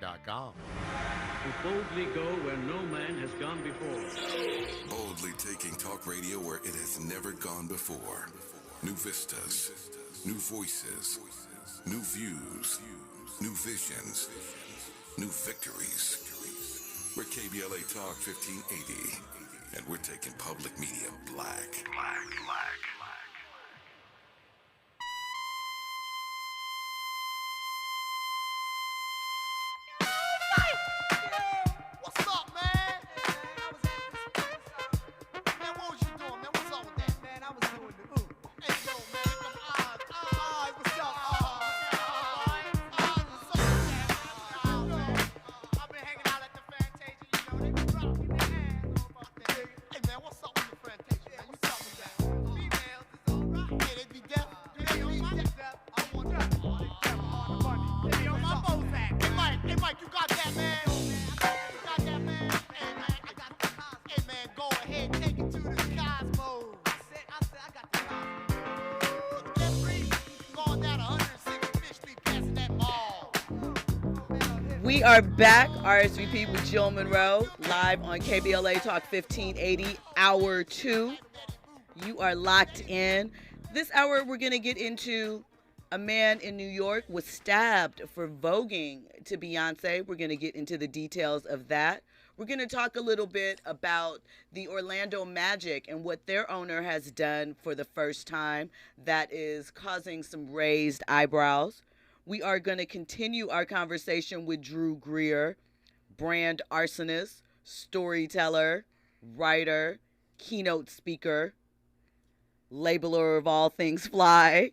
KBLA.com. To boldly go where no man has gone before. Boldly taking talk radio where it has never gone before. New vistas, new voices, new views, new visions, new victories. We're KBLA Talk 1580, and we're taking public media black. What's up, man? Man, what was you doing, man? What's up with that? Man, I was doing the ooh. Hey, yo, man, look them eyes. Eyes, what's up? I've been hanging out at the Fantasia, you know, they be rocking their hands off up there. Hey, man, what's up with the Fantasia, man? You tell me that. Females is alright. Yeah, they be deaf. They on my step. I want that. They be on my Bozak. Hey, Mike, you got that, man? You got that, man? Hey, man, I got the cosmos. hey, man, go ahead, take it to the cosmos. I got the cosmos. Look, that breeze going down 165th Street, passing that ball. We are back, RSVP with Jill Munroe, live on KBLA Talk 1580, Hour 2. You are locked in. This hour, we're going to get into a man in New York was stabbed for voguing to Beyonce. We're going to get into the details of that. We're going to talk a little bit about the Orlando Magic and what their owner has done for the first time that is causing some raised eyebrows. We are going to continue our conversation with Drew Greer, brand arsonist, storyteller, writer, keynote speaker, labeler of all things fly,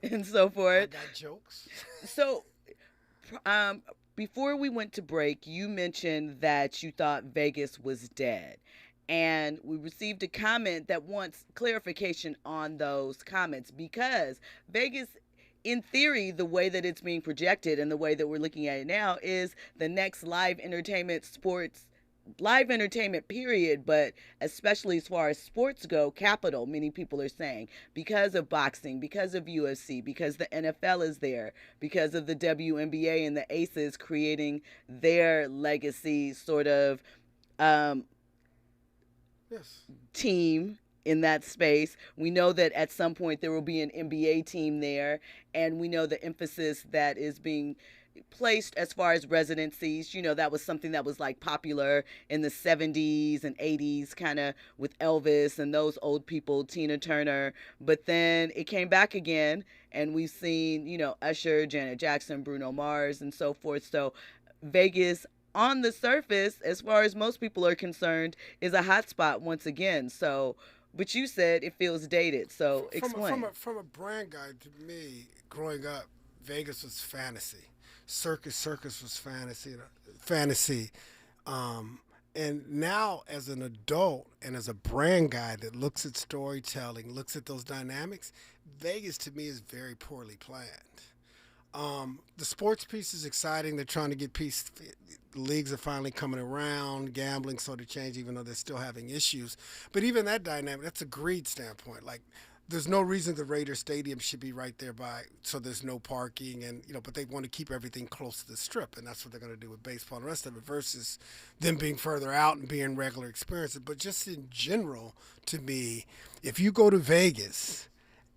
and so forth. I got jokes. So, before we went to break, you mentioned that you thought Vegas was dead. And we received a comment that wants clarification on those comments because Vegas, in theory, the way that it's being projected and the way that we're looking at it now is the next live entertainment period, but especially as far as sports go, capital, many people are saying, because of boxing, because of UFC, because the NFL is there, because of the WNBA and the Aces creating their legacy sort of team in that space. We know that at some point there will be an NBA team there, and we know the emphasis that is being placed as far as residencies. You know, that was something that was like popular in the 70s and 80s, kind of with Elvis and those old people, Tina Turner. But then it came back again, and we've seen, you know, Usher, Janet Jackson, Bruno Mars, and so forth. So Vegas, on the surface, as far as most people are concerned, is a hot spot once again. So, but you said it feels dated. So explain. From a brand guy, to me, growing up, Vegas was fantasy. Circus was fantasy. And now as an adult and as a brand guy that looks at storytelling, looks at those dynamics, Vegas to me is very poorly planned. The sports piece is exciting. They're trying to get leagues are finally coming around, gambling sort of change, even though they're still having issues. But even that dynamic, that's a greed standpoint. Like, there's no reason the Raiders Stadium should be right there so there's no parking, and but they want to keep everything close to the Strip, and that's what they're going to do with baseball and the rest of it, versus them being further out and being regular experiences. But just in general, to me, if you go to Vegas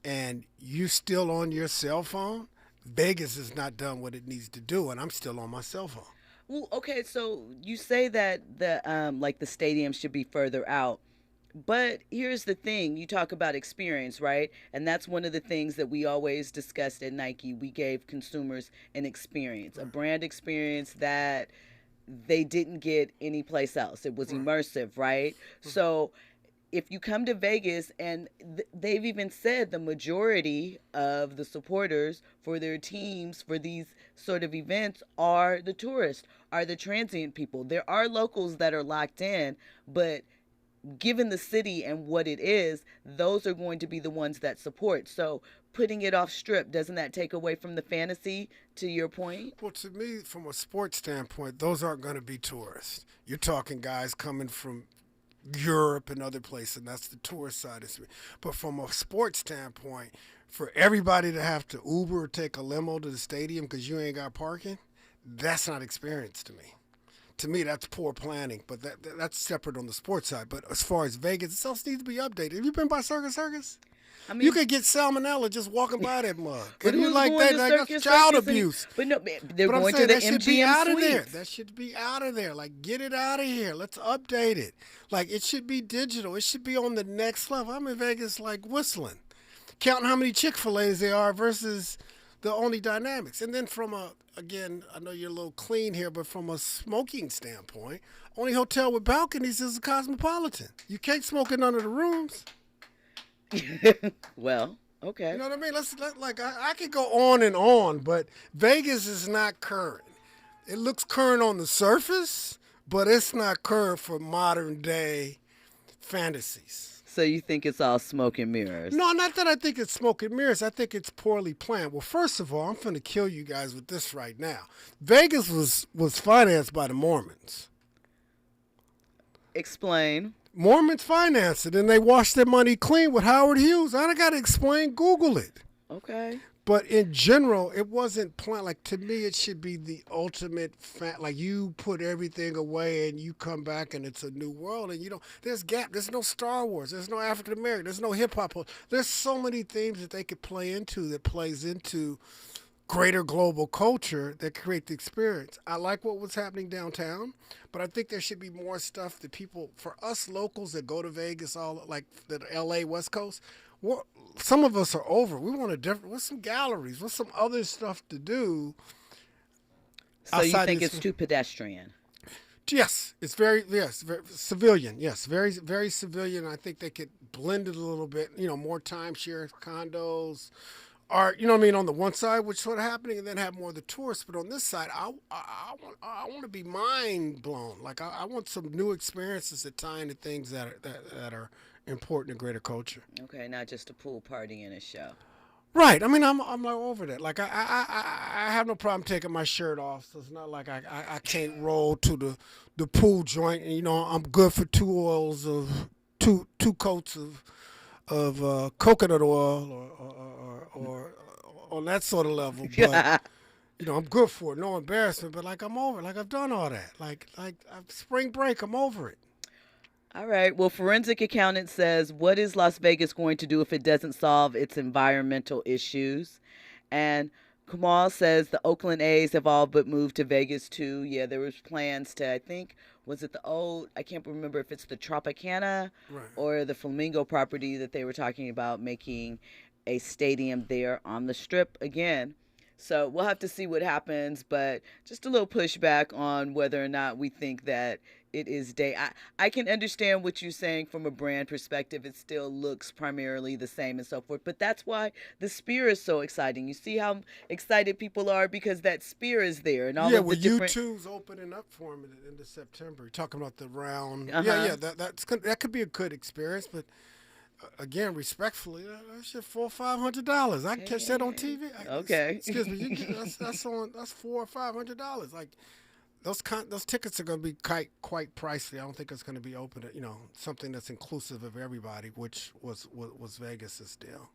and you're still on your cell phone, Vegas has not done what it needs to do, and I'm still on my cell phone. Well, okay, so you say that the stadium should be further out. But here's the thing, you talk about experience, right? And that's one of the things that we always discussed at Nike. We gave consumers an experience, a brand experience that they didn't get anyplace else. It was immersive, right? So if you come to Vegas, and they've even said the majority of the supporters for their teams for these sort of events are the tourists, are the transient people. There are locals that are locked in, but given the city and what it is, those are going to be the ones that support. So putting it off Strip, doesn't that take away from the fantasy, to your point? Well, to me, from a sports standpoint, those aren't going to be tourists. You're talking guys coming from Europe and other places, and that's the tourist side of it. But from a sports standpoint, for everybody to have to Uber or take a limo to the stadium because you ain't got parking, That's not experience to me. To me, that's poor planning, but that's separate on the sports side. But as far as Vegas, it else needs to be updated. Have you been by Circus Circus? I mean, You could get salmonella just walking by that mug. but And you who's like going that? to Like, that's Circus child Circus abuse. But no, they're But I'm going saying to the that should be out MGM of there. suites. That should be out of there. Like, get it out of here. Let's update it. Like, it should be digital. It should be on the next level. I'm in Vegas, like, whistling, counting how many Chick-fil-A's there are versus the only dynamics. And then again, I know you're a little clean here, but from a smoking standpoint, only hotel with balconies is the Cosmopolitan. You can't smoke in none of the rooms. Well, okay. You know what I mean? I could go on and on, but Vegas is not current. It looks current on the surface, but it's not current for modern day fantasies. So you think it's all smoke and mirrors? No, not that I think it's smoke and mirrors. I think it's poorly planned. Well, first of all, I'm finna kill you guys with this right now. Vegas was financed by the Mormons. Explain. Mormons financed it, and they washed their money clean with Howard Hughes. I don't got to explain. Google it. Okay. But in general, it wasn't planned. Like, to me, it should be the ultimate like, you put everything away and you come back and it's a new world. And there's gap. There's no Star Wars. There's no African American. There's no hip hop. There's so many themes that they could play into that plays into greater global culture that create the experience. I like what was happening downtown, but I think there should be more stuff that people, for us locals that go to Vegas, all like the LA West Coast, some of us are over. We want what's some galleries, what's some other stuff to do. So you think it's too pedestrian? Yes, it's very civilian. Yes, very, very civilian. I think they could blend it a little bit, more timeshare, condos, art, on the one side, which is sort of happening, and then have more of the tourists. But on this side, I want to be mind blown. Like, I want some new experiences that tie into things that are important to greater culture. Okay, not just a pool party and a show. Right. I mean, I'm like over that. Like, I have no problem taking my shirt off. So it's not like I can't roll to the pool joint. And, I'm good for two oils of two coats of coconut oil or on that sort of level. But, I'm good for it. No embarrassment. But, like, I'm over it. Like, I've done all that. Like spring break, I'm over it. All right. Well, Forensic Accountant says, what is Las Vegas going to do if it doesn't solve its environmental issues? And Kamal says the Oakland A's have all but moved to Vegas, too. Yeah, there was plans to, I think, was it I can't remember if it's the Tropicana or the Flamingo property that they were talking about making a stadium there on the Strip again. So we'll have to see what happens, but just a little pushback on whether or not we think that it is day. I can understand what you're saying from a brand perspective. It still looks primarily the same and so forth, but that's why the Sphere is so exciting. You see how excited people are because that Sphere is there and all of the different. Yeah, well, U2's opening up for him at the end of September. You're talking about the round. Uh-huh. Yeah, that could be a good experience, but. Again, respectfully, that shit $400-500. I can catch that on TV. Okay. Excuse me, that's $400 or $500. Like those tickets are going to be quite pricey. I don't think it's going to be open to something that's inclusive of everybody, which was Vegas's deal.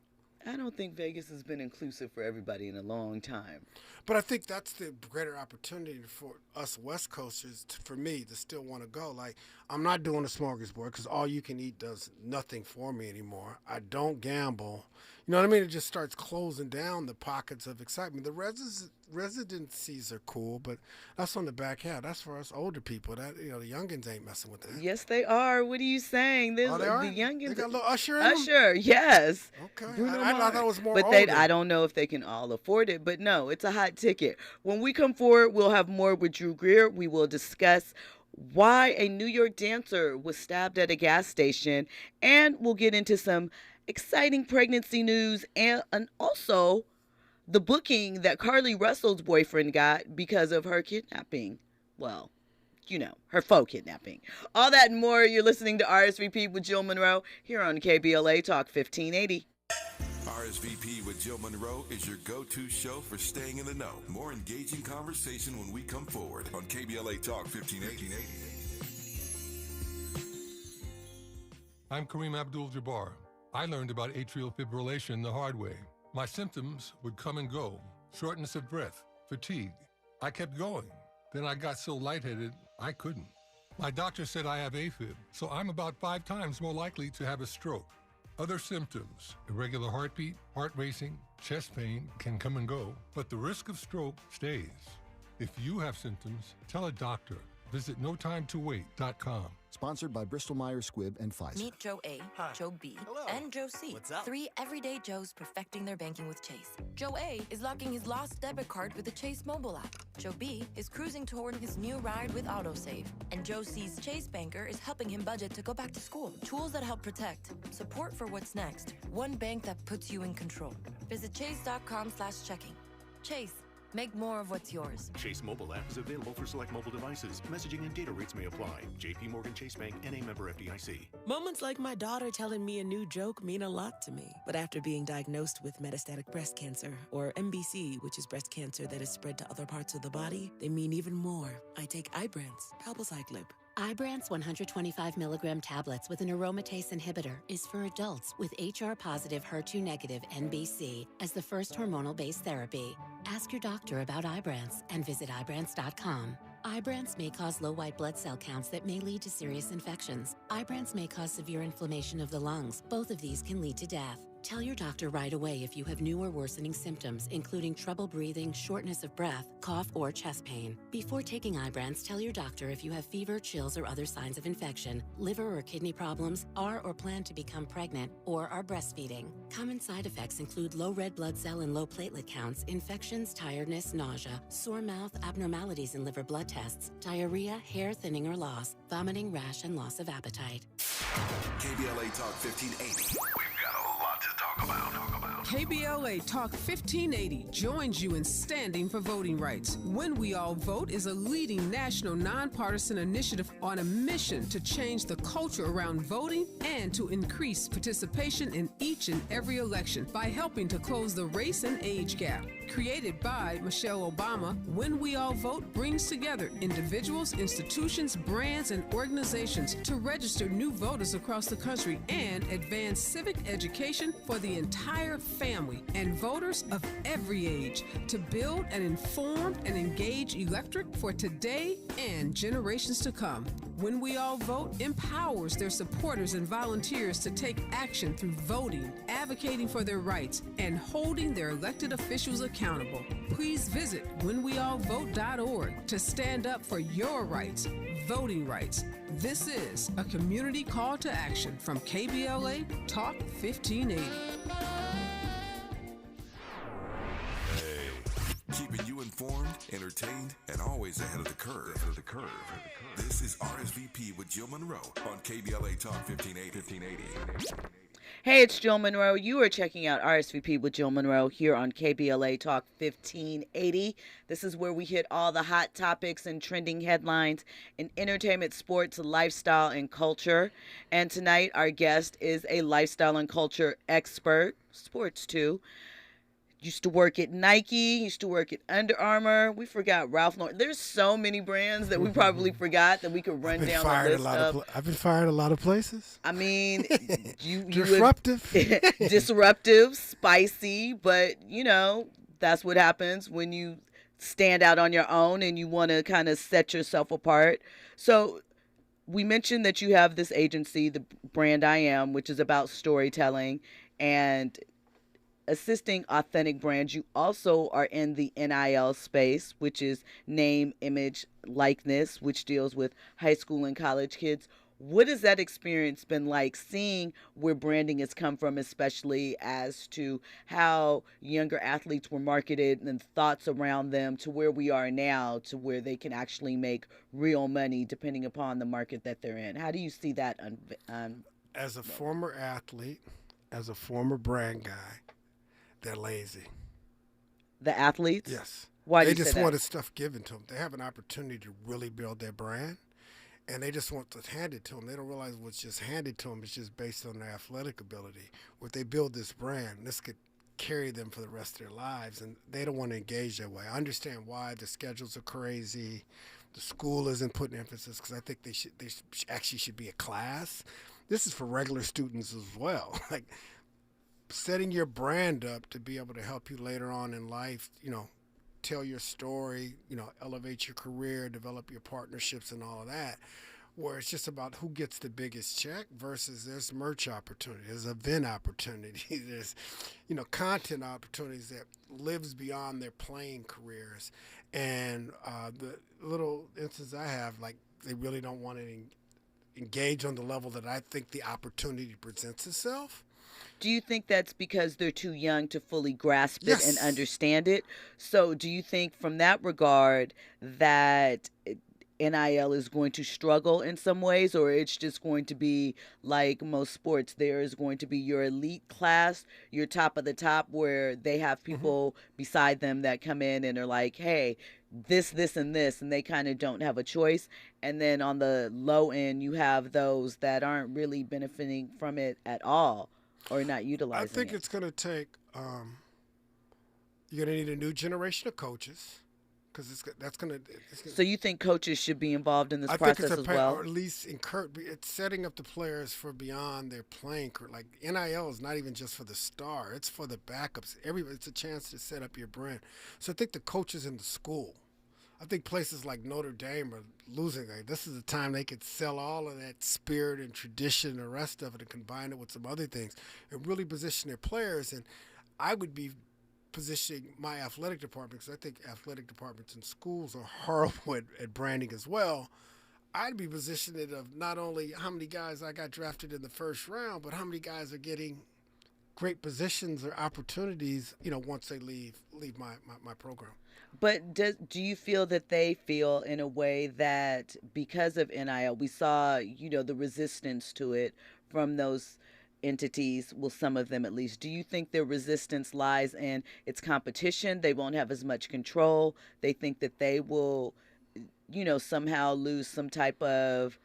I don't think Vegas has been inclusive for everybody in a long time. But I think that's the greater opportunity for us West Coasters, for me, to still want to go. Like, I'm not doing a smorgasbord because all you can eat does nothing for me anymore. I don't gamble. You know what I mean? It just starts closing down the pockets of excitement. The residencies are cool, but that's on the back half. That's for us older people. That the youngins ain't messing with that. Yes, they are. What are you saying? They are? The youngins. They got a little Usher in them? Usher, yes. Okay. I thought it was more but older. I don't know if they can all afford it. But no, it's a hot ticket. When we come forward, we'll have more with Drew Greer. We will discuss why a New York dancer was stabbed at a gas station, and we'll get into some exciting pregnancy news and also the booking that Carly Russell's boyfriend got because of her kidnapping. Well, her faux kidnapping. All that and more. You're listening to RSVP with Jill Munroe here on KBLA Talk 1580. RSVP with Jill Munroe is your go-to show for staying in the know. More engaging conversation when we come forward on KBLA Talk 1580. I'm Kareem Abdul-Jabbar. I learned about atrial fibrillation the hard way. My symptoms would come and go: shortness of breath, fatigue, I kept going. Then I got so lightheaded, I couldn't. My doctor said I have AFib, so I'm about 5 times more likely to have a stroke. Other symptoms, irregular heartbeat, heart racing, chest pain can come and go, but the risk of stroke stays. If you have symptoms, tell a doctor. Visit notimetowait.com. Sponsored by Bristol-Myers Squibb and Pfizer. Meet Joe A, Joe B, and Joe C. What's up? 3 everyday Joes perfecting their banking with Chase. Joe A is locking his lost debit card with the Chase mobile app. Joe B is cruising toward his new ride with AutoSave. And Joe C's Chase banker is helping him budget to go back to school. Tools that help protect. Support for what's next. One bank that puts you in control. Visit chase.com/checking. Chase. Make more of what's yours. Chase mobile app is available for select mobile devices. Messaging and data rates may apply. JP Morgan Chase Bank, N.A. member FDIC. Moments like my daughter telling me a new joke mean a lot to me. But after being diagnosed with metastatic breast cancer, or MBC, which is breast cancer that is spread to other parts of the body, they mean even more. I take Ibrance, palbociclib. Ibrance 125 milligram tablets with an aromatase inhibitor is for adults with HR-positive, HER2-negative NBC as the first hormonal-based therapy. Ask your doctor about Ibrance and visit Ibrance.com. Ibrance may cause low white blood cell counts that may lead to serious infections. Ibrance may cause severe inflammation of the lungs. Both of these can lead to death. Tell your doctor right away if you have new or worsening symptoms, including trouble breathing, shortness of breath, cough, or chest pain. Before taking Ibrance, tell your doctor if you have fever, chills, or other signs of infection, liver or kidney problems, are or plan to become pregnant, or are breastfeeding. Common side effects include low red blood cell and low platelet counts, infections, tiredness, nausea, sore mouth, abnormalities in liver blood tests, diarrhea, hair thinning or loss, vomiting, rash, and loss of appetite. KBLA Talk 1580. KBLA Talk 1580 joins you in standing for voting rights. When We All Vote is a leading national nonpartisan initiative on a mission to change the culture around voting and to increase participation in each and every election by helping to close the race and age gap. Created by Michelle Obama, When We All Vote brings together individuals, institutions, brands, and organizations to register new voters across the country and advance civic education for the entire family and voters of every age to build an informed and engaged electorate for today and generations to come. When We All Vote empowers their supporters and volunteers to take action through voting, advocating for their rights, and holding their elected officials accountable. Please visit whenweallvote.org to stand up for your rights, voting rights. This is a community call to action from KBLA Talk 1580. Keeping you informed, entertained, and always ahead of the curve. This is RSVP with Jill Munroe on KBLA Talk 1580. Hey, it's Jill Munroe. You are checking out RSVP with Jill Munroe here on KBLA Talk 1580. This is where we hit all the hot topics and trending headlines in entertainment, sports, lifestyle, and culture. And tonight, our guest is a lifestyle and culture expert, sports too. Used to work at Nike, used to work at Under Armour. We forgot Ralph Lauren. There's so many brands that we probably forgot that we could run down the list of. I've been fired a lot of places. I mean, you disruptive. Disruptive, spicy, but, you know, that's what happens when you stand out on your own and you want to kind of set yourself apart. So we mentioned that you have this agency, the brand I Am, which is about storytelling and assisting authentic brands. You also are in the NIL space, which is name, image, likeness, which deals with high school and college kids. What has that experience been like, seeing where branding has come from, especially as to how younger athletes were marketed and thoughts around them to where we are now, to where they can actually make real money depending upon the market that they're in? How do you see that? As a former athlete, as a former brand guy, they're lazy. The athletes? Yes. Why do they you just say that? wanted stuff given to them. They have an opportunity to really build their brand, and they just want it handed to them. They don't realize what's just handed to them is just based on their athletic ability. If they build this brand, this could carry them for the rest of their lives, and they don't want to engage that way. I understand why the schedules are crazy. The school isn't putting emphasis, because I think they actually should be a class. This is for regular students as well. Like, setting your brand up to be able to help you later on in life, you know, tell your story, elevate your career, develop your partnerships and all of that, where it's just about who gets the biggest check versus there's merch opportunity, there's event opportunity, there's, content opportunities that lives beyond their playing careers. And the little instance I have, like, they really don't want to engage on the level that I think the opportunity presents itself. Do you think that's because they're too young to fully grasp it and Yes. understand it? So do you think from that regard that NIL is going to struggle in some ways, or it's just going to be like most sports? There is going to be your elite class, your top of the top, where they have people beside them that come in and are like, hey, this, and this, and they kind of don't have a choice. And then on the low end, you have those that aren't really benefiting from it at all or not utilizing I think it. it's going to take, you're going to need a new generation of coaches, because that's going to. So you think coaches should be involved in this I process think it's as well? or at least it's setting up the players for beyond their playing career. Like, NIL is not even just for the star; it's for the backups. It's a chance to set up your brand. So I think the coaches in the school. I think places like Notre Dame are losing. This is the time they could sell all of that spirit and tradition and the rest of it and combine it with some other things and really position their players. And I would be positioning my athletic department, because I think athletic departments in schools are horrible at branding as well. I'd be positioning it of not only how many guys I got drafted in the first round, but how many guys are getting great positions or opportunities, once they leave my program. But do you feel that they feel in a way that because of NIL, we saw, the resistance to it from those entities, well, some of them at least. Do you think their resistance lies in its competition? They won't have as much control. They think that they will, somehow lose some type of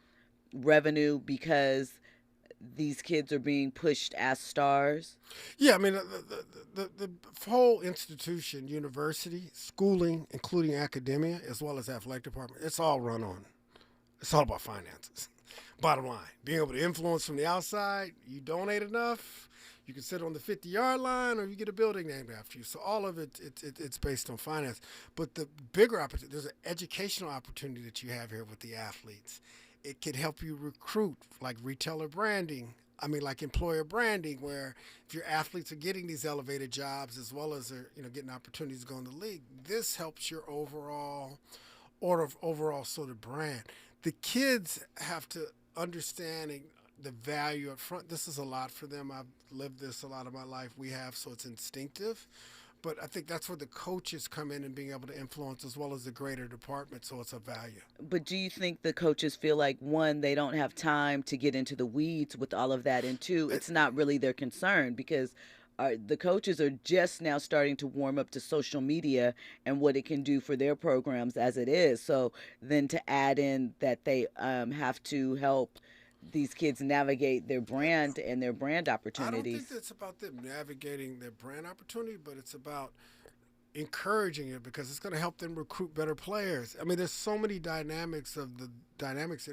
revenue because these kids are being pushed as stars? Yeah, I mean, the whole institution, university, schooling, including academia, as well as athletic department, it's all about finances. Bottom line, being able to influence from the outside, you donate enough, you can sit on the 50-yard line, or you get a building named after you. So all of it's based on finance. But the bigger opportunity, there's an educational opportunity that you have here with the athletes. It can help you recruit, like retailer branding. Like employer branding, where if your athletes are getting these elevated jobs as well as they're getting opportunities to go in the league, this helps your overall sort of brand. The kids have to understand the value up front. This is a lot for them. I've lived this a lot of my life. We have, so it's instinctive. But I think that's where the coaches come in and being able to influence as well as the greater department, so it's a value. But do you think the coaches feel like, one, they don't have time to get into the weeds with all of that, and two, it's not really their concern because the coaches are just now starting to warm up to social media and what it can do for their programs as it is. So then to add in that they have to help these kids navigate their brand and their brand opportunities. I don't think it's about them navigating their brand opportunity, but it's about encouraging it because it's going to help them recruit better players. There's so many dynamics and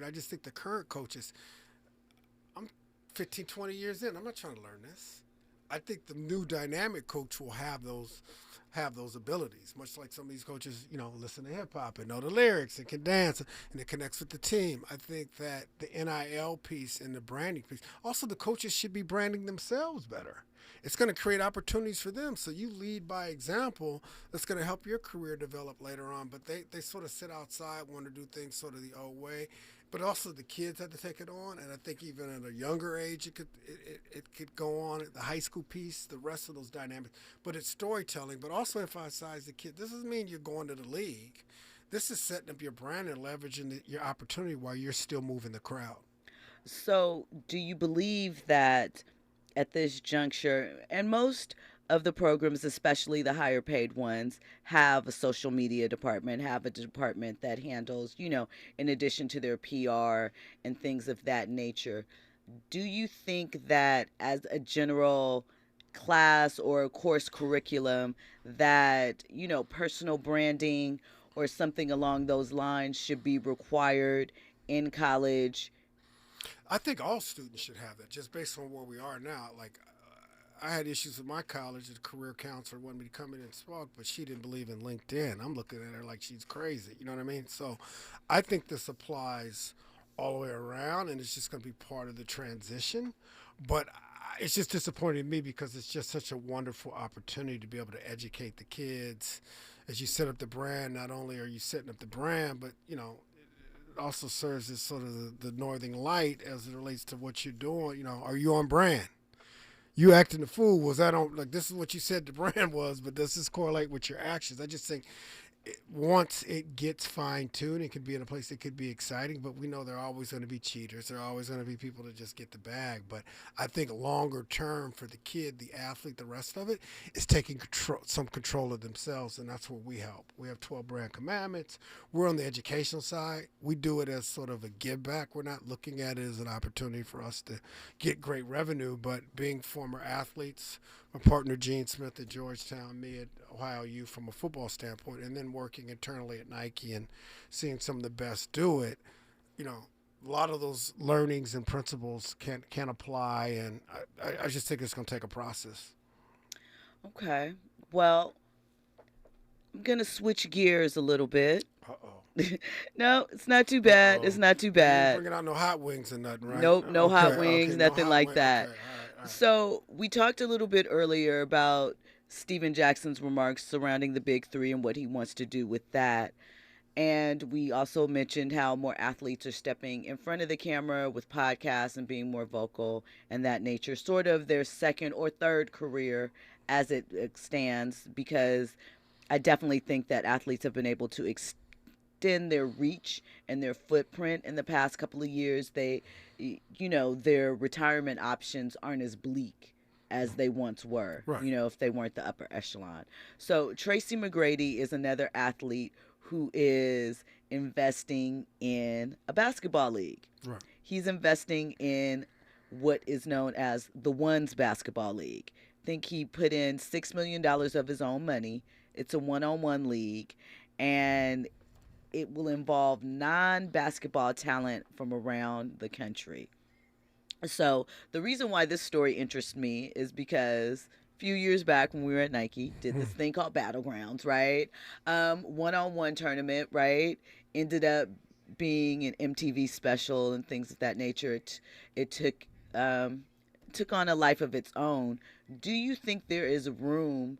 I just think the current coaches, I'm 15, 20 years in, I'm not trying to learn this. I think the new dynamic coach will have those abilities, much like some of these coaches, listen to hip hop and know the lyrics and can dance and it connects with the team. I think that the NIL piece and the branding piece, also the coaches should be branding themselves better. It's going to create opportunities for them. So you lead by example. That's going to help your career develop later on. But they sort of sit outside, want to do things sort of the old way. But also the kids have to take it on, and I think even at a younger age it could go on. The high school piece, the rest of those dynamics. But it's storytelling, but also emphasize the kid. This doesn't mean you're going to the league. This is setting up your brand and leveraging your opportunity while you're still moving the crowd. So do you believe that at this juncture, and most of the programs, especially the higher paid ones, have a social media department, have a department that handles, in addition to their PR and things of that nature. Do you think that as a general class or a course curriculum that, personal branding or something along those lines should be required in college? I think all students should have that, just based on where we are now. I had issues with my college. The career counselor wanted me to come in and talk, but she didn't believe in LinkedIn. I'm looking at her like she's crazy. You know what I mean? So I think this applies all the way around, and it's just going to be part of the transition. But it's just disappointing to me because it's just such a wonderful opportunity to be able to educate the kids. As you set up the brand, not only are you setting up the brand, but, you know, it also serves as sort of the northern light as it relates to what you're doing. You know, are you on brand? You acting the fool. Was that on, like, this is what you said the brand was, but does this correlate with your actions? I just think once it gets fine-tuned, it could be in a place that could be exciting, but we know there are always going to be cheaters. There are always going to be people that just get the bag. But I think longer term for the kid, the athlete, the rest of it, is taking some control of themselves, and that's where we help. We have 12 brand commandments. We're on the educational side. We do it as sort of a give back. We're not looking at it as an opportunity for us to get great revenue, but being former athletes, my partner Gene Smith at Georgetown, me at Ohio U from a football standpoint, and then working internally at Nike and seeing some of the best do it, you know, a lot of those learnings and principles can apply, and I just think it's going to take a process. Okay. Well, I'm going to switch gears a little bit. Uh-oh. No, it's not too bad. It's not too bad. Bringing out no hot wings or nothing, right? Nope, no hot wings, no nothing hot like wing. that. Okay, all right. So we talked a little bit earlier about Steven Jackson's remarks surrounding the Big Three and what he wants to do with that. And we also mentioned how more athletes are stepping in front of the camera with podcasts and being more vocal and that nature, sort of their second or third career as it stands, because I definitely think that athletes have been able to extend their reach and their footprint in the past couple of years. They, you know, their retirement options aren't as bleak as they once were, right, you know, if they weren't the upper echelon. So Tracy McGrady is another athlete who is investing in a basketball league. Right. He's investing in what is known as the Ones Basketball League. I think he put in $6 million of his own money. It's a one-on-one league, and it will involve non-basketball talent from around the country. So the reason why this story interests me is because a few years back when we were at Nike, did this thing called Battlegrounds, right? One-on-one tournament, right? Ended up being an MTV special and things of that nature. It took on a life of its own. Do you think there is room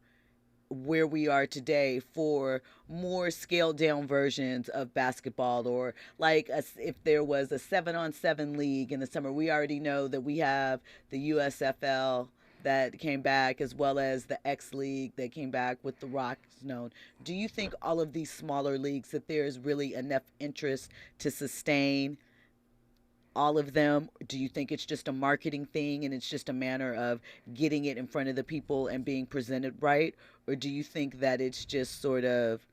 where we are today for more scaled down versions of basketball, or like if there was a 7-on-7 league in the summer? We already know that we have the USFL that came back, as well as the X League that came back with the Rock's known. Do you think all of these smaller leagues, that there's really enough interest to sustain all of them? Do you think it's just a marketing thing and it's just a manner of getting it in front of the people and being presented right? Or do you think that it's just sort of...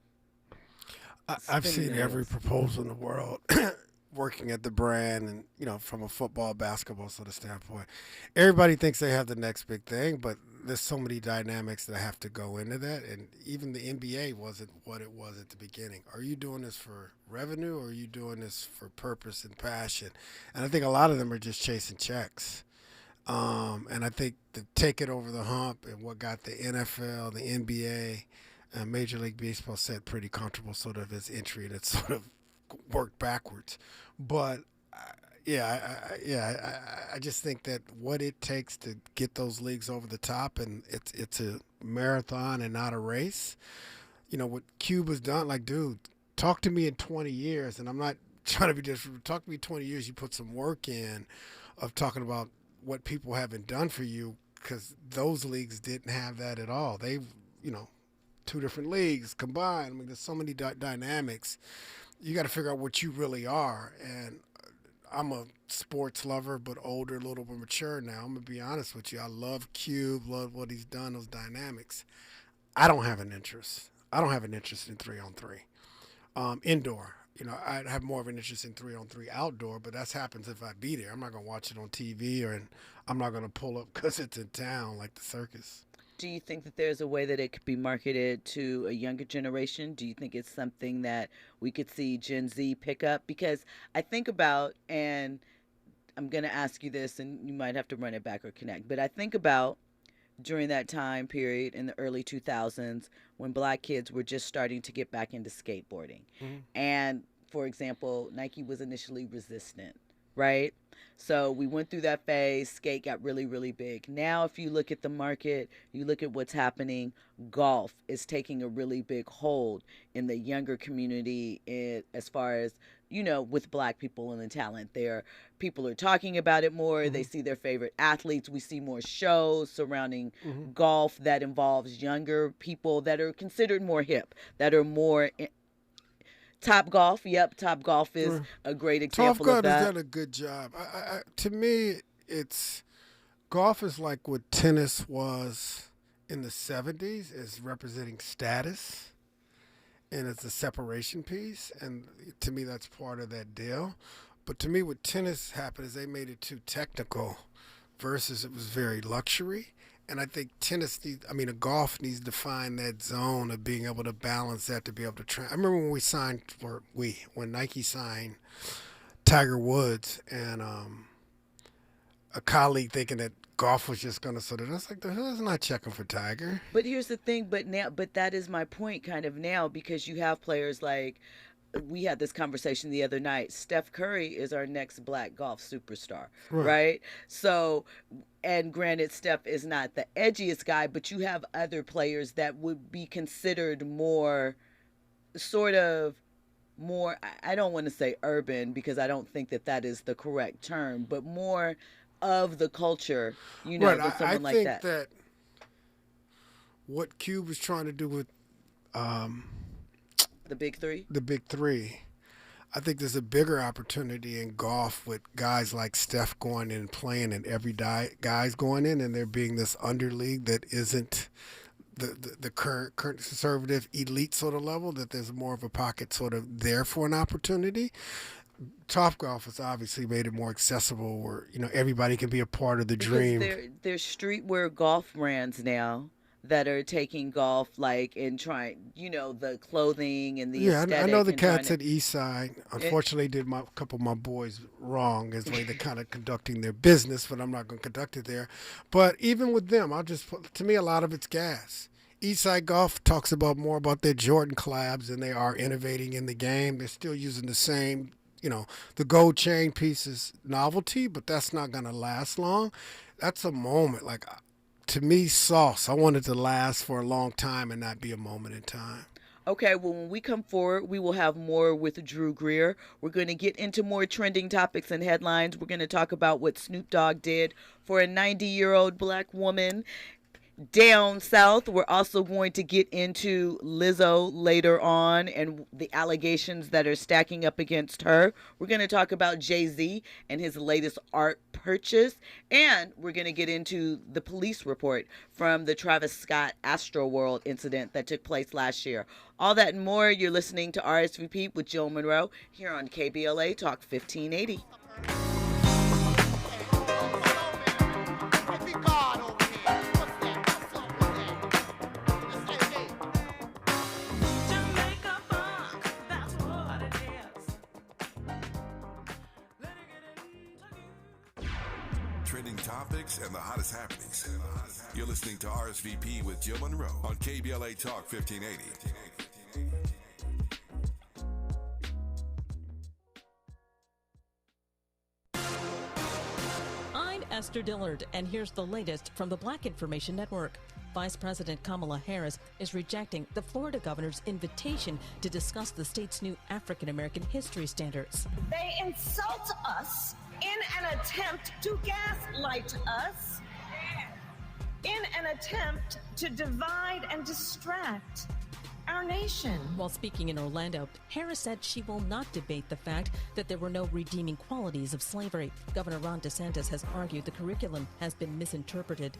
I've seen every proposal in the world working at the brand, and, you know, from a football, basketball sort of standpoint. Everybody thinks they have the next big thing, but there's so many dynamics that have to go into that. And even the NBA wasn't what it was at the beginning. Are you doing this for revenue, or are you doing this for purpose and passion? And I think a lot of them are just chasing checks. And I think to take it over the hump, and what got the NFL, the NBA, Major League Baseball set pretty comfortable sort of as entry, and it's sort of worked backwards. But I just think that what it takes to get those leagues over the top, and it's a marathon and not a race. You know what Cuba's done? Like, dude, talk to me in 20 years, and I'm not trying to be disrespectful. Talk to me 20 years. You put some work in of talking about what people haven't done for you, because those leagues didn't have that at all. They, you know, two different leagues combined. I mean, there's so many dynamics. You got to figure out what you really are. And I'm a sports lover, but older, a little bit mature now. I'm going to be honest with you. I love Cube, love what he's done, those dynamics. I don't have an interest. I don't have an interest in 3-on-3. Indoor. You know, I'd have more of an interest in 3-on-3 outdoor, but that happens if I be there. I'm not going to watch it on TV, and I'm not going to pull up because it's in town like the circus. Do you think that there's a way that it could be marketed to a younger generation? Do you think it's something that we could see Gen Z pick up? Because I think about, and I'm going to ask you this, and you might have to run it back or connect, but I think about during that time period in the early 2000s when black kids were just starting to get back into skateboarding. And for example, Nike was initially resistant, right? So we went through that phase. Skate got really, really big. Now, if you look at the market, you look at what's happening, golf is taking a really big hold in the younger community as far as, you know, with black people and the talent there. People are talking about it more. They see their favorite athletes. We see more shows surrounding golf that involves younger people that are considered more hip, that are more... Top Golf, Top Golf is a great example of that. Top Golf has done a good job. To me, golf is like what tennis was in the 70s, is representing status, and it's a separation piece, and to me that's part of that deal. But to me, what tennis happened is they made it too technical versus it was very luxury. And I think golf needs to find that zone of being able to balance that, to be able to I remember when when Nike signed Tiger Woods, and a colleague thinking that golf was just going to sort of, I was like, the hell's not checking for Tiger. But here's the thing, but that is my point kind of now, because you have players like, we had this conversation the other night. Steph Curry is our next black golf superstar, right? So, and granted, Steph is not the edgiest guy, but you have other players that would be considered more, I don't want to say urban, because I don't think that is the correct term, but more of the culture, you know, than someone like that. I think that what Cube was trying to do with the big three. I think there's a bigger opportunity in golf with guys like Steph going in and playing, and every guy's going in, and there being this underleague that isn't the current conservative elite sort of level, that there's more of a pocket sort of there for an opportunity. Top Golf has obviously made it more accessible, where, you know, everybody can be a part of the dream. There's streetwear golf brands now that are taking golf, like, and trying, you know, the clothing and the aesthetic. I know the cats at Eastside, unfortunately, did a couple of my boys wrong as the way they're kind of conducting their business, but I'm not going to conduct it there. But even with them, to me, a lot of it's gas. Eastside Golf talks more about their Jordan collabs, and they are innovating in the game. They're still using the same, you know, the gold chain piece is novelty, but that's not going to last long. That's a moment, like, to me, sauce. I want it to last for a long time and not be a moment in time. Okay, well, when we come forward, we will have more with Drew Greer. We're going to get into more trending topics and headlines. We're going to talk about what Snoop Dogg did for a 90-year-old black woman down south. We're also going to get into Lizzo later on and the allegations that are stacking up against her. We're going to talk about Jay-Z and his latest art purchase, and we're going to get into the police report from the Travis Scott Astroworld incident that took place last year. All that and more. You're listening to RSVP with Jill Munroe here on KBLA Talk 1580. Trending topics and the hottest happenings. You're listening to RSVP with Jill Munroe on KBLA Talk 1580. I'm Esther Dillard, and here's the latest from the Black Information Network. Vice President Kamala Harris is rejecting the Florida governor's invitation to discuss the state's new African American history standards. They insult us in an attempt to gaslight us, in an attempt to divide and distract our nation. While speaking in Orlando, Harris said she will not debate the fact that there were no redeeming qualities of slavery. Governor Ron DeSantis has argued the curriculum has been misinterpreted.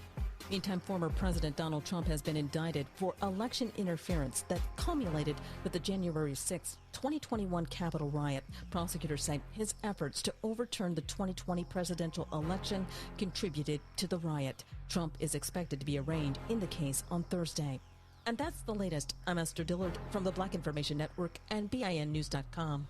Meantime, former President Donald Trump has been indicted for election interference that culminated with the January 6, 2021 Capitol riot. Prosecutors say his efforts to overturn the 2020 presidential election contributed to the riot. Trump is expected to be arraigned in the case on Thursday. And that's the latest. I'm Esther Dillard from the Black Information Network and BINnews.com.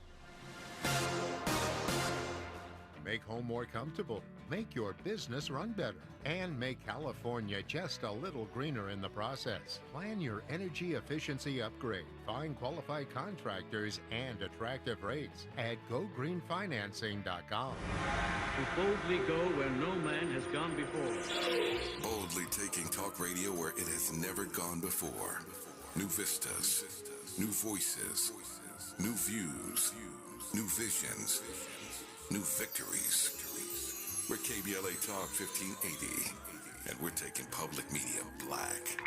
Make home more comfortable. Make your business run better. And make California just a little greener in the process. Plan your energy efficiency upgrade. Find qualified contractors and attractive rates at GoGreenFinancing.com. To boldly go where no man has gone before. Boldly taking talk radio where it has never gone before. New vistas, new voices, new views, new visions, new victories. We're KBLA Talk 1580, and we're taking public media black.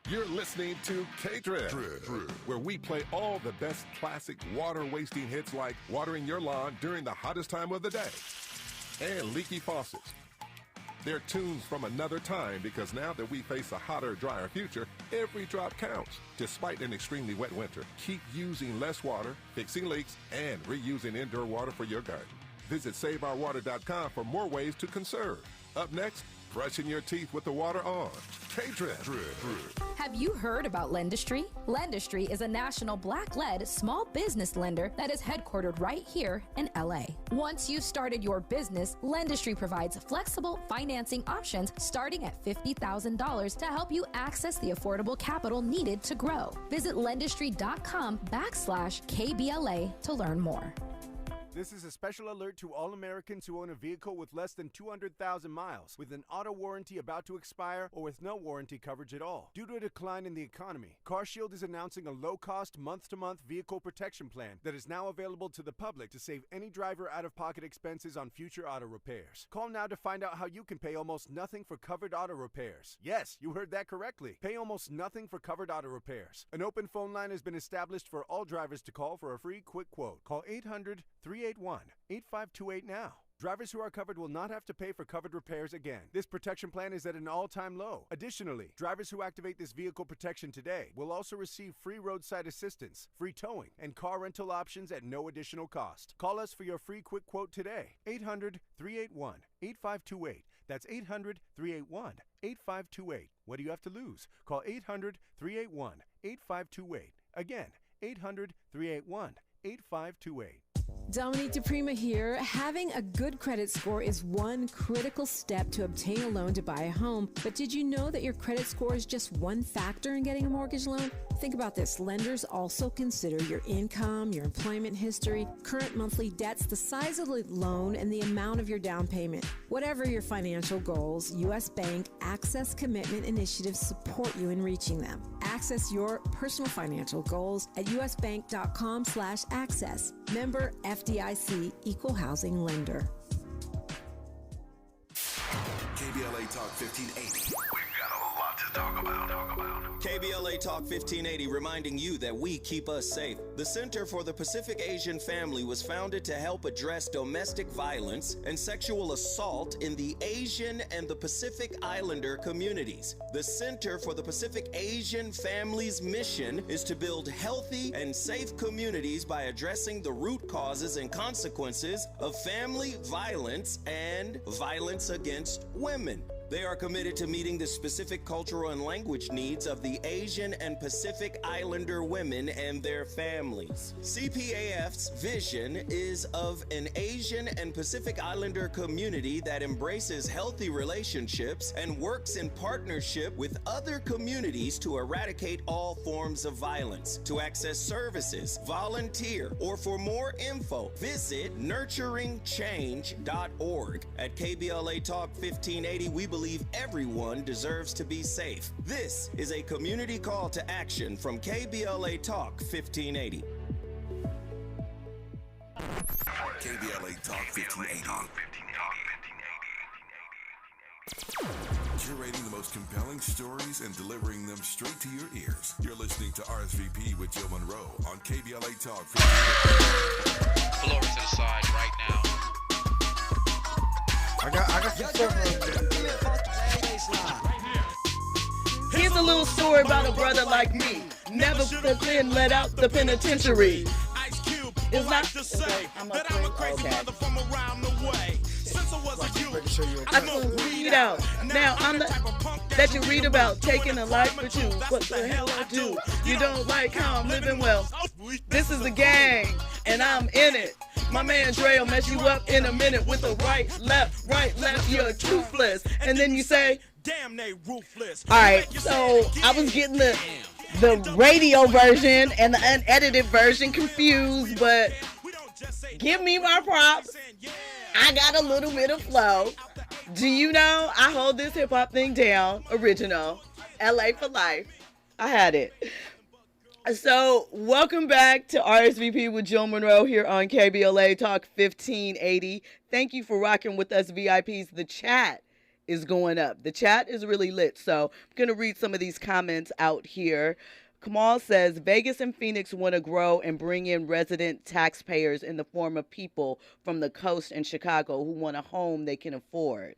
You're listening to K-Drip, where we play all the best classic water-wasting hits like Watering Your Lawn During the Hottest Time of the Day and Leaky Faucets. They're tunes from another time because now that we face a hotter, drier future, every drop counts. Despite an extremely wet winter, keep using less water, fixing leaks, and reusing indoor water for your garden. Visit SaveOurWater.com for more ways to conserve. Up next, brushing your teeth with the water on. K-Drip. Have you heard about Lendistry? Lendistry is a national black-led small business lender that is headquartered right here in LA. Once you've started your business, Lendistry provides flexible financing options starting at $50,000 to help you access the affordable capital needed to grow. Visit lendistry.com/KBLA to learn more. This is a special alert to all Americans who own a vehicle with less than 200,000 miles, with an auto warranty about to expire, or with no warranty coverage at all. Due to a decline in the economy, CarShield is announcing a low-cost, month-to-month vehicle protection plan that is now available to the public to save any driver out-of-pocket expenses on future auto repairs. Call now to find out how you can pay almost nothing for covered auto repairs. Yes, you heard that correctly. Pay almost nothing for covered auto repairs. An open phone line has been established for all drivers to call for a free quick quote. Call 800-381-8528 now. Drivers who are covered will not have to pay for covered repairs again. This protection plan is at an all-time low. Additionally, drivers who activate this vehicle protection today will also receive free roadside assistance, free towing, and car rental options at no additional cost. Call us for your free quick quote today. 800-381-8528. That's 800-381-8528. What do you have to lose? Call 800-381-8528. Again, 800-381-8528. Dominique DePrima here. Having a good credit score is one critical step to obtain a loan to buy a home. But did you know that your credit score is just one factor in getting a mortgage loan? Think about this. Lenders also consider your income, your employment history, current monthly debts, the size of the loan, and the amount of your down payment. Whatever your financial goals, U.S. Bank Access Commitment Initiatives support you in reaching them. Access your personal financial goals at usbank.com/access. Member FDIC Equal Housing Lender. KBLA Talk 1580. We've got a lot to talk about. KBLA Talk 1580 reminding you that we keep us safe. The Center for the Pacific Asian Family was founded to help address domestic violence and sexual assault in the Asian and the Pacific Islander communities. The Center for the Pacific Asian Family's mission is to build healthy and safe communities by addressing the root causes and consequences of family violence and violence against women. They are committed to meeting the specific cultural and language needs of the Asian and Pacific Islander women and their families. CPAF's vision is of an Asian and Pacific Islander community that embraces healthy relationships and works in partnership with other communities to eradicate all forms of violence. To access services, volunteer, or for more info, visit nurturingchange.org. At KBLA Talk 1580, we believe everyone deserves to be safe. This is a community call to action from KBLA Talk 1580. KBLA Talk 1580. Curating the most compelling stories and delivering them straight to your ears. You're listening to RSVP with Jill Munroe on KBLA Talk 1580. Pull over to the side right now. I got some stuff. Here's a little story about a brother like me. Never been let out the penitentiary. It's not to say that I'm a crazy brother from around the way. Since I was a youth, I can read out. Now I'm the that you read about, taking a life for you. What the hell I do? You don't like how I'm living well. This is a gang, and I'm in it. My man Dre will mess you up in a minute with a right, left, you're toothless. And then you say, damn, they ruthless. All right, so I was getting the radio version and the unedited version confused, but give me my props. I got a little bit of flow. Do you know I hold this hip hop thing down? Original. LA for life. I had it. So, welcome back to RSVP with Jill Munroe here on KBLA Talk 1580. Thank you for rocking with us, VIPs. The chat is going up. The chat is really lit. So, I'm going to read some of these comments out here. Kamal says, Vegas and Phoenix want to grow and bring in resident taxpayers in the form of people from the coast and Chicago who want a home they can afford.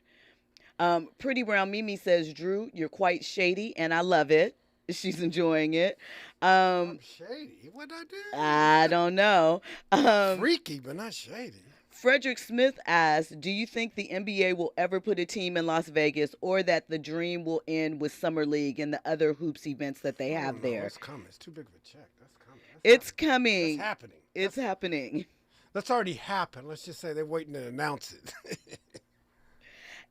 Pretty Brown Mimi says, Drew, you're quite shady, and I love it. She's enjoying it. I'm shady. What'd I do? I don't know. Freaky, but not shady. Frederick Smith asks, do you think the NBA will ever put a team in Las Vegas, or that the dream will end with Summer League and the other hoops events that they have there? It's coming. It's too big of a check. That's coming. It's coming. It's happening. It's happening. That's already happened. Let's just say they're waiting to announce it.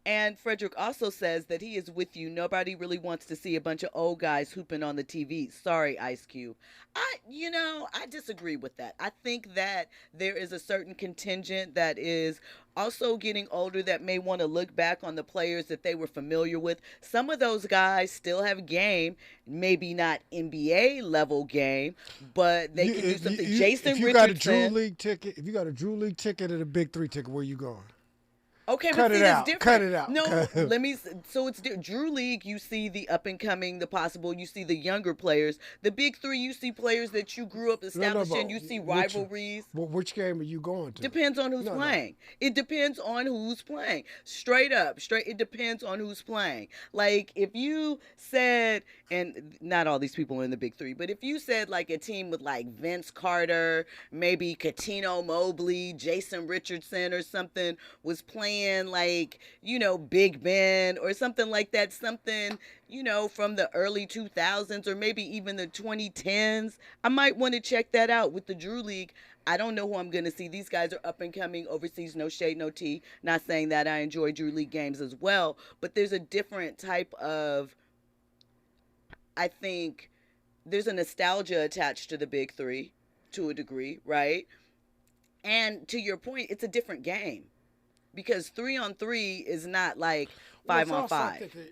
And Frederick also says that he is with you. Nobody really wants to see a bunch of old guys hooping on the TV. Sorry, Ice Cube. I disagree with that. I think that there is a certain contingent that is also getting older that may want to look back on the players that they were familiar with. Some of those guys still have game, maybe not NBA level game, but they can do something. Jason Richardson. If you got a Drew League ticket and a Big Three ticket, where you going? Okay, but see, that's different. Cut it out. No, so it's Drew League, you see the up and coming, the possible, you see the younger players. The Big Three, you see players that you grew up establishing, you see rivalries. Which game are you going to? Depends on who's playing. It depends on who's playing. Straight, it depends on who's playing. Like, if you said, and not all these people are in the Big Three, but if you said like a team with like Vince Carter, maybe Katino Mobley, Jason Richardson or something was playing like, Big Ben or something like that, something, from the early 2000s or maybe even the 2010s, I might want to check that out with the Drew League. I don't know who I'm going to see. These guys are up and coming overseas, no shade, no tea. Not saying that I enjoy Drew League games as well, but there's a different type of, I think there's a nostalgia attached to the Big Three to a degree, right? And to your point, it's a different game. Because 3-on-3 is not like 5-on-5.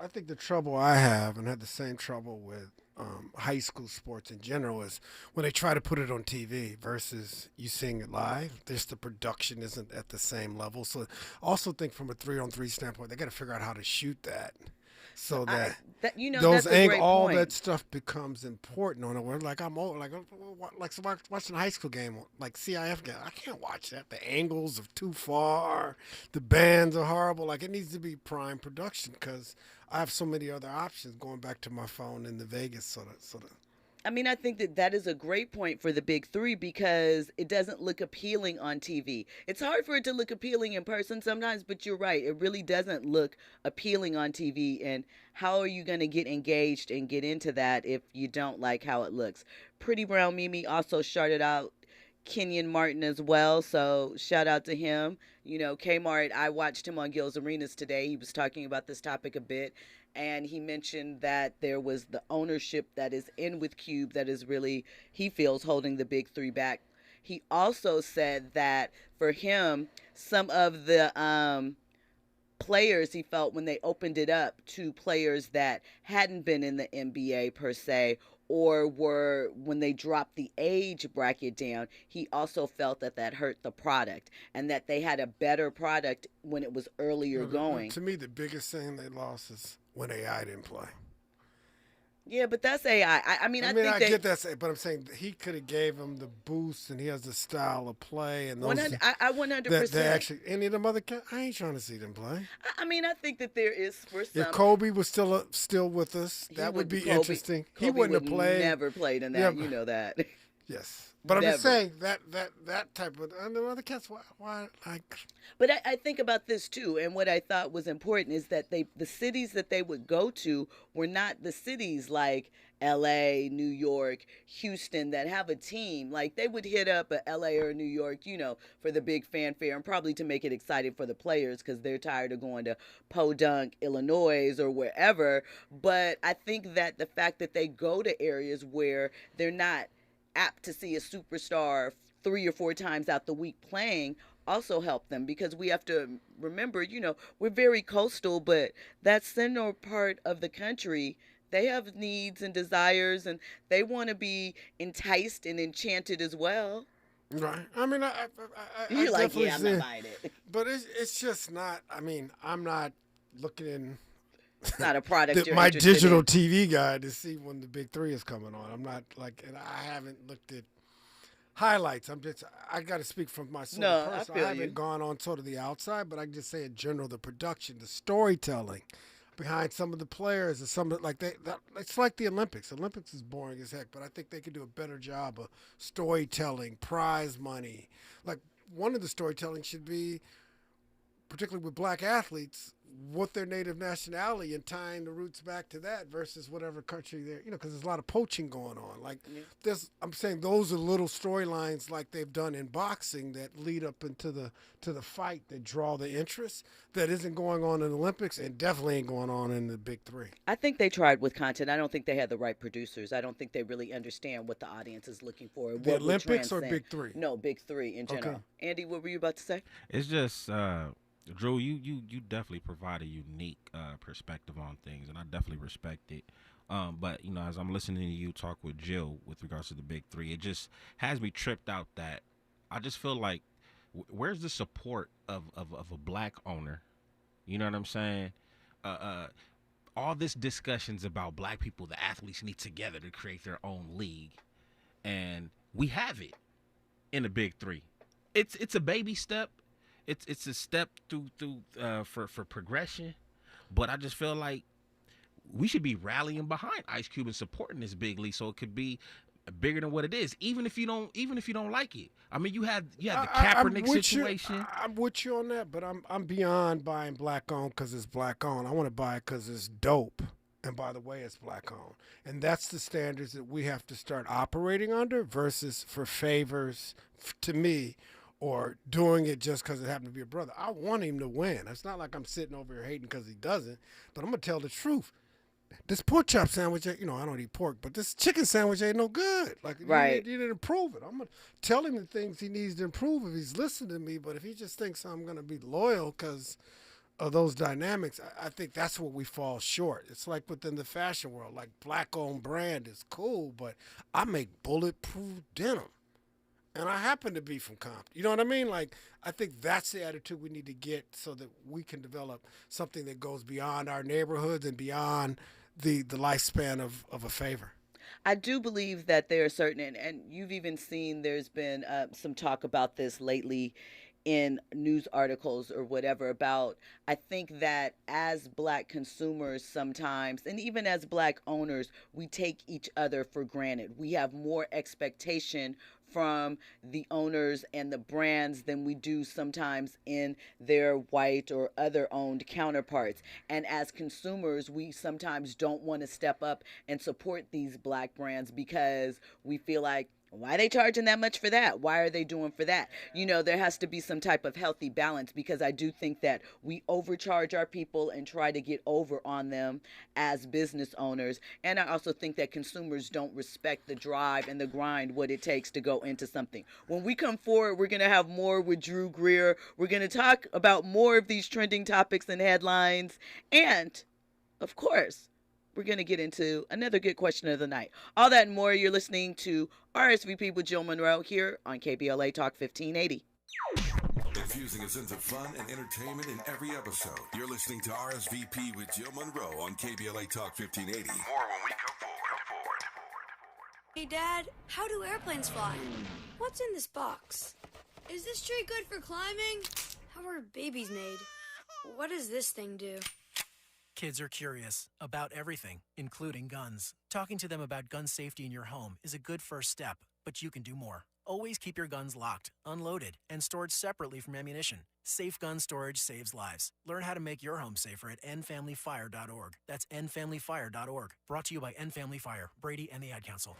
I think the trouble I have, and had the same trouble with high school sports in general, is when they try to put it on TV versus you seeing it live. Just the production isn't at the same level. So I also think from a 3-on-3 standpoint, they got to figure out how to shoot that. So that those all that stuff becomes important on it. Where like I'm old, like watching a high school game, like CIF game. I can't watch that. The angles are too far. The bands are horrible. Like it needs to be prime production because I have so many other options going back to my phone in the Vegas sort of. I mean, I think that is a great point for the Big Three because it doesn't look appealing on TV. It's hard for it to look appealing in person sometimes, but you're right. It really doesn't look appealing on TV. And how are you going to get engaged and get into that if you don't like how it looks? Pretty Brown Mimi also shouted out Kenyon Martin as well. So shout out to him. Kmart, I watched him on Gil's Arenas today. He was talking about this topic a bit. And he mentioned that there was the ownership that is in with Cube that is really, he feels, holding the Big Three back. He also said that for him, some of the players he felt when they opened it up to players that hadn't been in the NBA per se, or were when they dropped the age bracket down, he also felt that hurt the product and that they had a better product when it was earlier going. To me, the biggest thing they lost is when AI didn't play. Yeah, but that's AI. I get that, but I'm saying he could have gave him the boost, and he has the style of play, and those. I 100%. They actually, any of them other cats, I ain't trying to see them play. I think that there is for some. If Kobe was still with us, that would be interesting. Kobe he wouldn't have played. Never played in that. Yeah, you know that. Yes. But I'm just Never. saying that type of, and the other cats, why like. But I think about this too, and what I thought was important is that the cities that they would go to were not the cities like L.A., New York, Houston that have a team. Like they would hit up a L.A. or New York, for the big fanfare and probably to make it exciting for the players because they're tired of going to Podunk, Illinois, or wherever. But I think that the fact that they go to areas where they're not apt to see a superstar 3 or 4 times out the week playing also help them, because we have to remember, we're very coastal, but that central part of the country, they have needs and desires, and they want to be enticed and enchanted as well. Right. I mean, I You're like, definitely yeah, I'm see, not buying it. But it's just not. I mean, I'm not looking in. It's not a product you're my interested digital in. TV guide to see when the big 3 is coming on. I'm not like, and I haven't looked at highlights. I got to speak from my sort of person. I haven't gone on sort of the outside, but I can just say in general, the production, the storytelling behind some of the players, and some of it's like the Olympics. Olympics is boring as heck, but I think they could do a better job of storytelling, prize money. Like one of the storytelling should be, particularly with black athletes, what their native nationality and tying the roots back to that versus whatever country they're, because there's a lot of poaching going on. Like I'm saying those are little storylines like they've done in boxing that lead up into the fight that draw the interest that isn't going on in the Olympics and definitely ain't going on in the big 3. I think they tried with content. I don't think they had the right producers. I don't think they really understand what the audience is looking for. The Olympics or big 3? No, big 3 in general. Okay. Andy, what were you about to say? It's just, Drew, you definitely provide a unique perspective on things, and I definitely respect it. But, as I'm listening to you talk with Jill with regards to the big 3, it just has me tripped out that I just feel like, where's the support of a black owner? You know what I'm saying? All this discussions about black people, the athletes need together to create their own league, and we have it in the big 3. It's a baby step. It's a step for progression, but I just feel like we should be rallying behind Ice Cube and supporting this big league so it could be bigger than what it is. Even if you don't like it. I mean, you had the Kaepernick situation. I'm with you on that, but I'm beyond buying black owned because it's black owned. I want to buy it because it's dope. And by the way, it's black owned. And that's the standards that we have to start operating under versus for favors to me, or doing it just because it happened to be a brother. I want him to win. It's not like I'm sitting over here hating because he doesn't, but I'm going to tell the truth. This pork chop sandwich, I don't eat pork, but this chicken sandwich ain't no good. Like, right. You didn't improve it. I'm going to tell him the things he needs to improve if he's listening to me, but if he just thinks I'm going to be loyal because of those dynamics, I think that's where we fall short. It's like within the fashion world, like black-owned brand is cool, but I make bulletproof denim. And I happen to be from Compton. You know what I mean? Like, I think that's the attitude we need to get so that we can develop something that goes beyond our neighborhoods and beyond the lifespan of a favor. I do believe that there are certain, and you've even seen there's been some talk about this lately in news articles or whatever about, I think that as black consumers sometimes, and even as black owners, we take each other for granted. We have more expectation from the owners and the brands than we do sometimes in their white or other owned counterparts. And as consumers, we sometimes don't want to step up and support these black brands because we feel like, why are they charging that much for that? Why are they doing for that? There has to be some type of healthy balance, because I do think that we overcharge our people and try to get over on them as business owners. And I also think that consumers don't respect the drive and the grind, what it takes to go into something. When we come forward, we're going to have more with Drew Greer. We're going to talk about more of these trending topics and headlines. And, of course, we're going to get into another good question of the night. All that and more, you're listening to RSVP with Jill Munroe here on KBLA Talk 1580. Infusing a sense of fun and entertainment in every episode. You're listening to RSVP with Jill Munroe on KBLA Talk 1580. More when we come forward. Hey, Dad, how do airplanes fly? What's in this box? Is this tree good for climbing? How are babies made? What does this thing do? Kids are curious about everything, including guns. Talking to them about gun safety in your home is a good first step, but you can do more. Always keep your guns locked, unloaded, and stored separately from ammunition. Safe gun storage saves lives. Learn how to make your home safer at endfamilyfire.org. That's endfamilyfire.org. Brought to you by End Family Fire, Brady, and the Ad Council.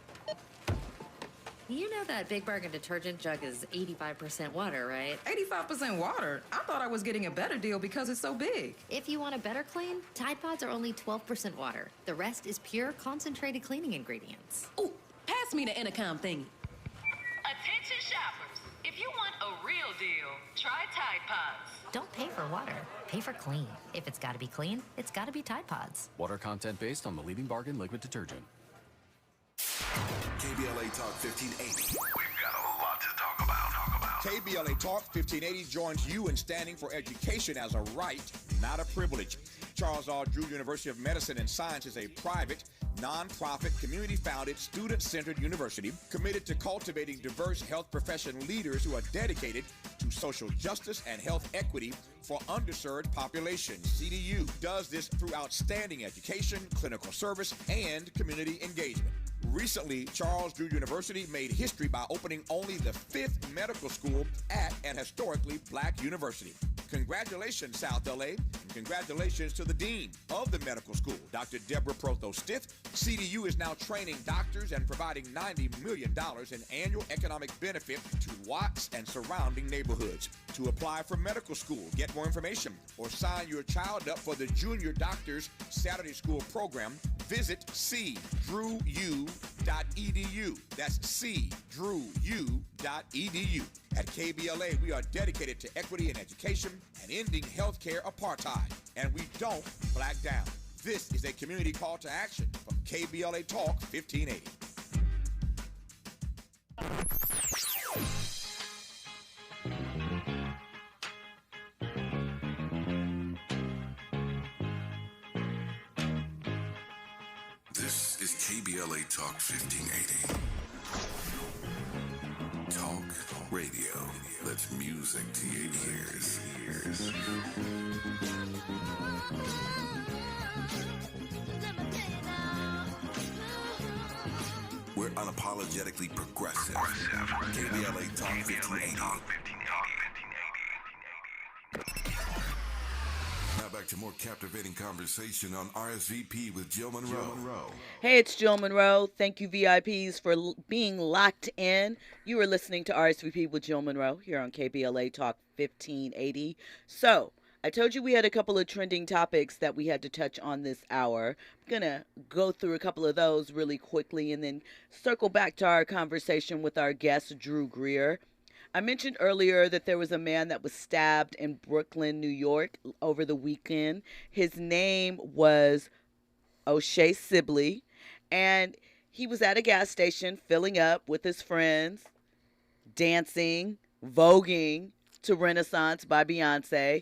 You know that Big Bargain detergent jug is 85% water, right? 85% water? I thought I was getting a better deal because it's so big. If you want a better clean, Tide Pods are only 12% water. The rest is pure, concentrated cleaning ingredients. Ooh, pass me the intercom thingy. Attention shoppers, if you want a real deal, try Tide Pods. Don't pay for water, pay for clean. If it's gotta be clean, it's gotta be Tide Pods. Water content based on the leading bargain liquid detergent. KBLA Talk 1580. We've got a lot to talk about. KBLA Talk 1580 joins you in standing for education as a right, not a privilege. Charles R. Drew University of Medicine and Science is a private, non-profit, community-founded, student-centered university committed to cultivating diverse health profession leaders who are dedicated to social justice and health equity for underserved populations. CDU does this through outstanding education, clinical service, and community engagement. Recently, Charles Drew University made history by opening only the 5th medical school at an historically black university. Congratulations, South LA, and congratulations to the dean of the medical school, Dr. Deborah Protho-Stith. CDU is now training doctors and providing $90 million in annual economic benefit to Watts and surrounding neighborhoods. To apply for medical school, get more information, or sign your child up for the Junior Doctors Saturday School program, visit cdrewu.edu. That's cdrewu.edu. At KBLA, we are dedicated to equity in education and ending healthcare apartheid, and we don't black down. This is a community call to action from KBLA Talk 1580. This is KBLA Talk 1580. Talk radio. That's music to your ears. We're unapologetically progressive. KBLA Talk 1580. Now back to more captivating conversation on RSVP with Jill Munroe. Hey, it's Jill Munroe. Thank you, VIPs, for being locked in. You are listening to RSVP with Jill Munroe here on KBLA Talk 1580. So, I told you we had a couple of trending topics that we had to touch on this hour. I'm going to go through a couple of those really quickly and then circle back to our conversation with our guest, Drew Greer. I mentioned earlier that there was a man that was stabbed in Brooklyn, New York over the weekend. His name was O'Shea Sibley, and he was at a gas station filling up with his friends, dancing, voguing to Renaissance by Beyonce,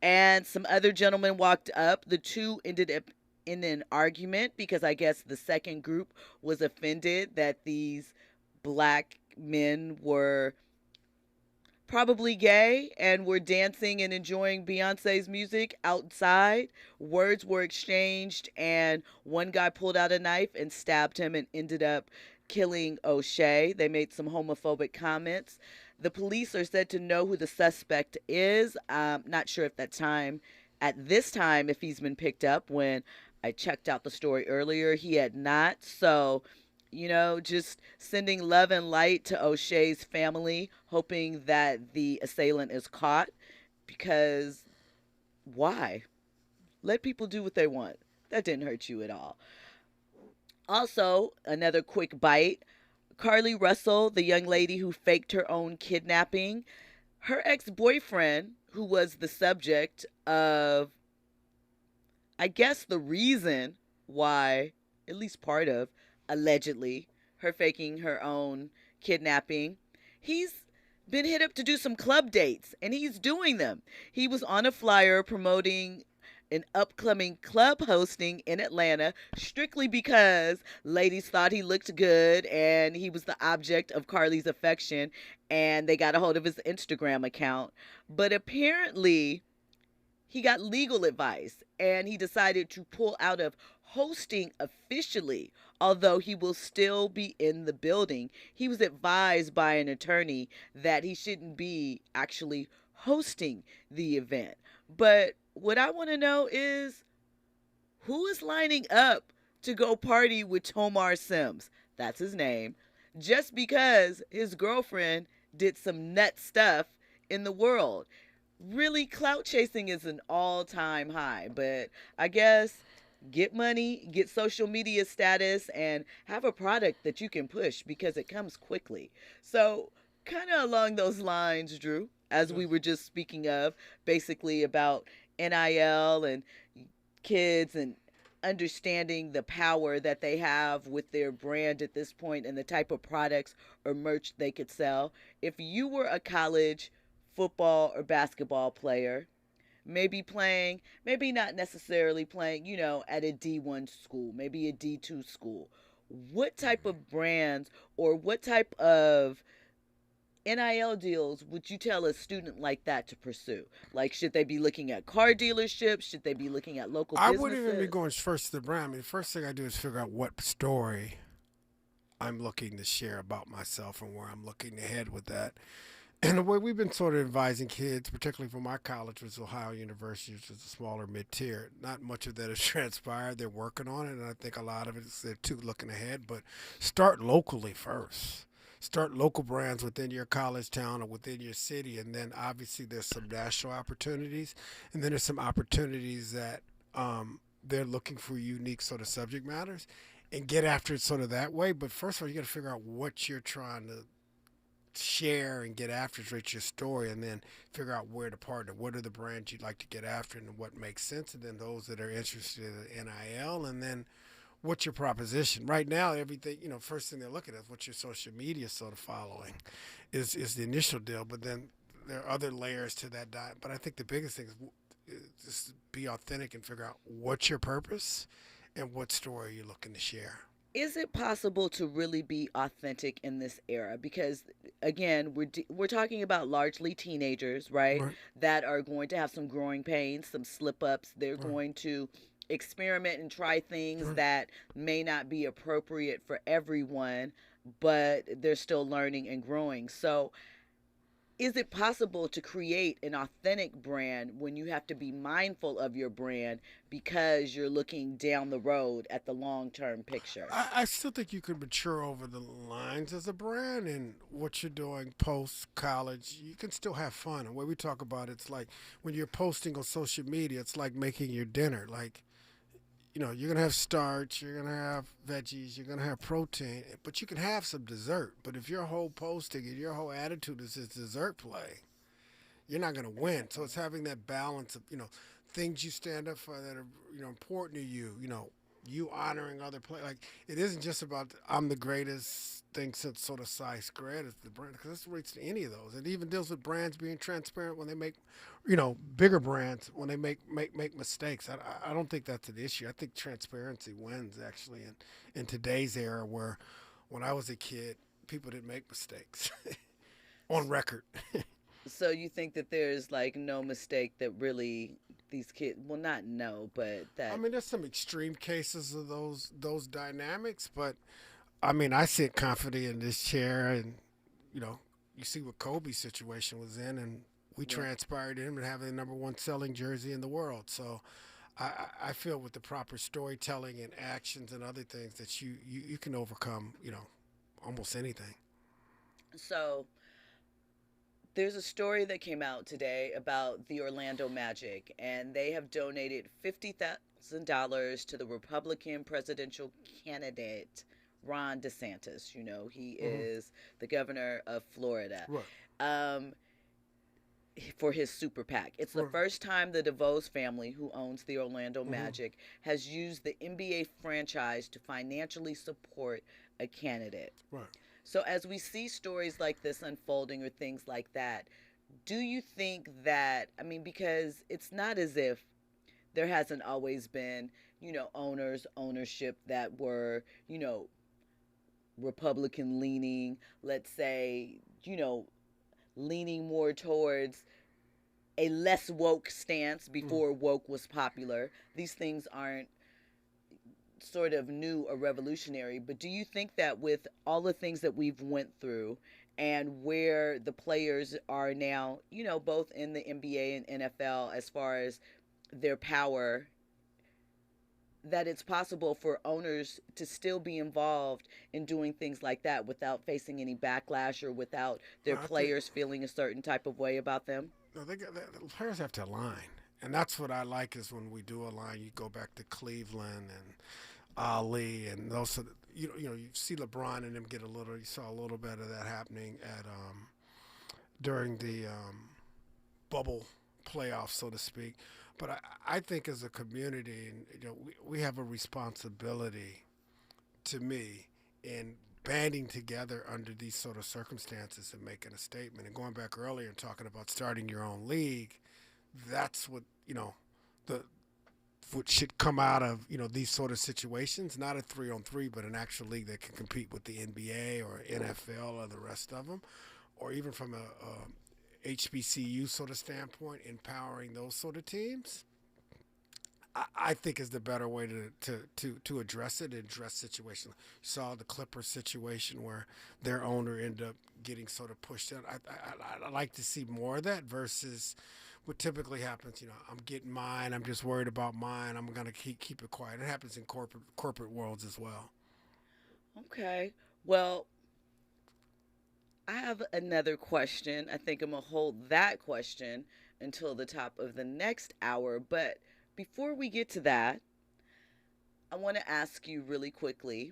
and some other gentlemen walked up. The two ended up in an argument because I guess the second group was offended that these black men were probably gay and were dancing and enjoying Beyonce's music outside. Words were exchanged, and one guy pulled out a knife and stabbed him and ended up killing O'Shea. They made some homophobic comments. The police are said to know who the suspect is. Not sure at this time, if he's been picked up. When I checked out the story earlier, he had not. So, just sending love and light to O'Shea's family, hoping that the assailant is caught, because why? Let people do what they want. That didn't hurt you at all. Also, another quick bite. Carly Russell, the young lady who faked her own kidnapping, her ex-boyfriend, who was the subject of, I guess, the reason why, at least part of, allegedly, her faking her own kidnapping. He's been hit up to do some club dates, and he's doing them. He was on a flyer promoting an upcoming club hosting in Atlanta strictly because ladies thought he looked good and he was the object of Carly's affection, and they got a hold of his Instagram account. But apparently he got legal advice and he decided to pull out of hosting officially Although he will still be in the building, he was advised by an attorney that he shouldn't be actually hosting the event. But what I want to know is who is lining up to go party with Tomar Sims? That's his name. Just because his girlfriend did some nut stuff in the world. Really, clout chasing is an all-time high, but I guess get money, get social media status, and have a product that you can push because it comes quickly. So, kind of along those lines, Drew, as we were just speaking of, basically about NIL and kids and understanding the power that they have with their brand at this point and the type of products or merch they could sell. If you were a college football or basketball player, maybe playing, maybe not necessarily playing, at a D1 school, maybe a D2 school, what type of brands or what type of NIL deals would you tell a student like that to pursue? Like, should they be looking at car dealerships? Should they be looking at local businesses? I wouldn't even be going first to the brand. I mean, the first thing I do is figure out what story I'm looking to share about myself and where I'm looking to head with that. And the way we've been sort of advising kids, particularly for my college, which is Ohio University, which is a smaller mid-tier, not much of that has transpired. They're working on it, and I think a lot of it is they're too looking ahead. But start locally first. Start local brands within your college town or within your city, and then obviously there's some national opportunities, and then there's some opportunities that they're looking for unique sort of subject matters, and get after it sort of that way. But first of all, you got to figure out what you're trying to share and get after to reach your story, and then figure out where to partner. What are the brands you'd like to get after and what makes sense, and then those that are interested in NIL, and then what's your proposition? Right now, everything, first thing they're looking at is what's your social media sort of following is the initial deal, but then there are other layers to that diet. But I think the biggest thing is just be authentic and figure out what's your purpose and what story you're looking to share. Is it possible to really be authentic in this era? Because again, we're talking about largely teenagers, right? That are going to have some growing pains, some slip ups. They're going to experiment and try things that may not be appropriate for everyone, but they're still learning and growing. So is it possible to create an authentic brand when you have to be mindful of your brand because you're looking down the road at the long-term picture? I still think you could mature over the lines as a brand and what you're doing post-college. You can still have fun. And when we talk about it's like when you're posting on social media, it's like making your dinner. Like, you're going to have starch, you're going to have veggies, you're going to have protein, but you can have some dessert. But if your whole posting and your whole attitude is this dessert play, you're not going to win. So it's having that balance of, things you stand up for that are, important to you, you honoring other players. Like, it isn't just about I'm the greatest thing since sort of sliced bread. It's the brand, because this relates to any of those. It even deals with brands being transparent when they make, bigger brands when they make mistakes. I don't think that's an issue. I think transparency wins actually in today's era, where when I was a kid, people didn't make mistakes on record. So you think that there's like no mistake that really these kids, well, not no, but that. I mean, there's some extreme cases of those dynamics, but I mean, I sit confident in this chair, and you see what Kobe's situation was in, and we transpired him and having the number one selling jersey in the world. So I feel with the proper storytelling and actions and other things that you can overcome, almost anything. So there's a story that came out today about the Orlando Magic, and they have donated $50,000 to the Republican presidential candidate, Ron DeSantis. He is the governor of Florida. For his super PAC. It's the first time the DeVos family, who owns the Orlando Magic, has used the NBA franchise to financially support a candidate. So as we see stories like this unfolding or things like that, do you think that, because it's not as if there hasn't always been, ownership that were, Republican leaning, let's say, leaning more towards a less woke stance before woke was popular. These things aren't sort of new or revolutionary, but do you think that with all the things that we've went through and where the players are now, you know, both in the NBA and NFL as far as their power, that it's possible for owners to still be involved in doing things like that without facing any backlash or without their players feeling a certain type of way about them? No, the players have to align. And that's what I like is when we do align, you go back to Cleveland and Ali and those, you know, you see LeBron and them get you saw a little bit of that happening at during the bubble playoffs, so to speak. But I think as a community, you know, we have a responsibility, to me, in banding together under these sort of circumstances and making a statement. And going back earlier and talking about starting your own league, that's what, you know, what should come out of, you know, these sort of situations, not a 3-on-3, but an actual league that can compete with the NBA or NFL or the rest of them, or even from a HBCU sort of standpoint, empowering those sort of teams, I think is the better way to address it, address situations. You saw the Clippers situation where their owner ended up getting sort of pushed out. I like to see more of that versus what typically happens. You know, I'm getting mine. I'm just worried about mine. I'm going to keep it quiet. It happens in corporate worlds as well. Okay. Well, I have another question. I think I'm going to hold that question until the top of the next hour. But before we get to that, I want to ask you really quickly,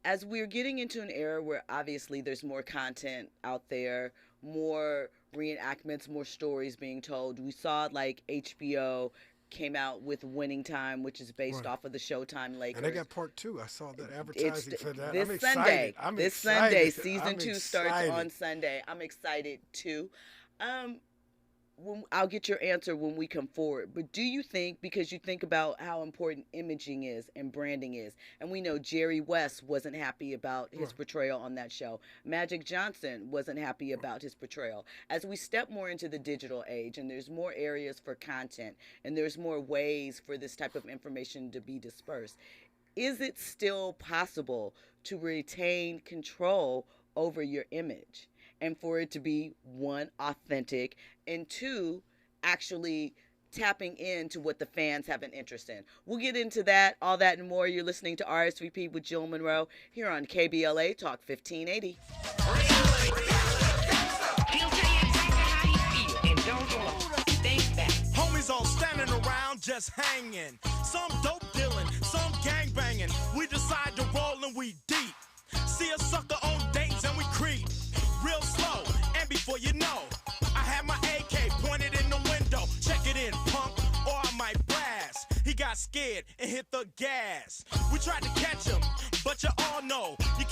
as we're getting into an era where obviously there's more content out there, more reenactments, more stories being told. We saw like HBO came out with Winning Time, which is based off of the Showtime Lakers. And they got part 2. I saw that advertising for that. This I'm Sunday. excited. This Sunday, season 2 starts on Sunday. I'm excited too. I'll get your answer when we come forward. But do you think, because you think about how important imaging is and branding is, and we know Jerry West wasn't happy about his portrayal on that show. Magic Johnson wasn't happy about his portrayal. As we step more into the digital age and there's more areas for content and there's more ways for this type of information to be dispersed, is it still possible to retain control over your image? And for it to be, 1, authentic, and 2, actually tapping into what the fans have an interest in. We'll get into that, all that and more. You're listening to RSVP with Jill Munroe here on KBLA Talk 1580. Homies all standing around just hanging. Some dope dealing, some gang banging. We decide to roll and we deep. See a sucker on dates and we creep. Real slow, and before you know, I have my AK pointed in the window. Check it in, punk, or I might blast. He got scared and hit the gas. We tried to catch him, but you all know you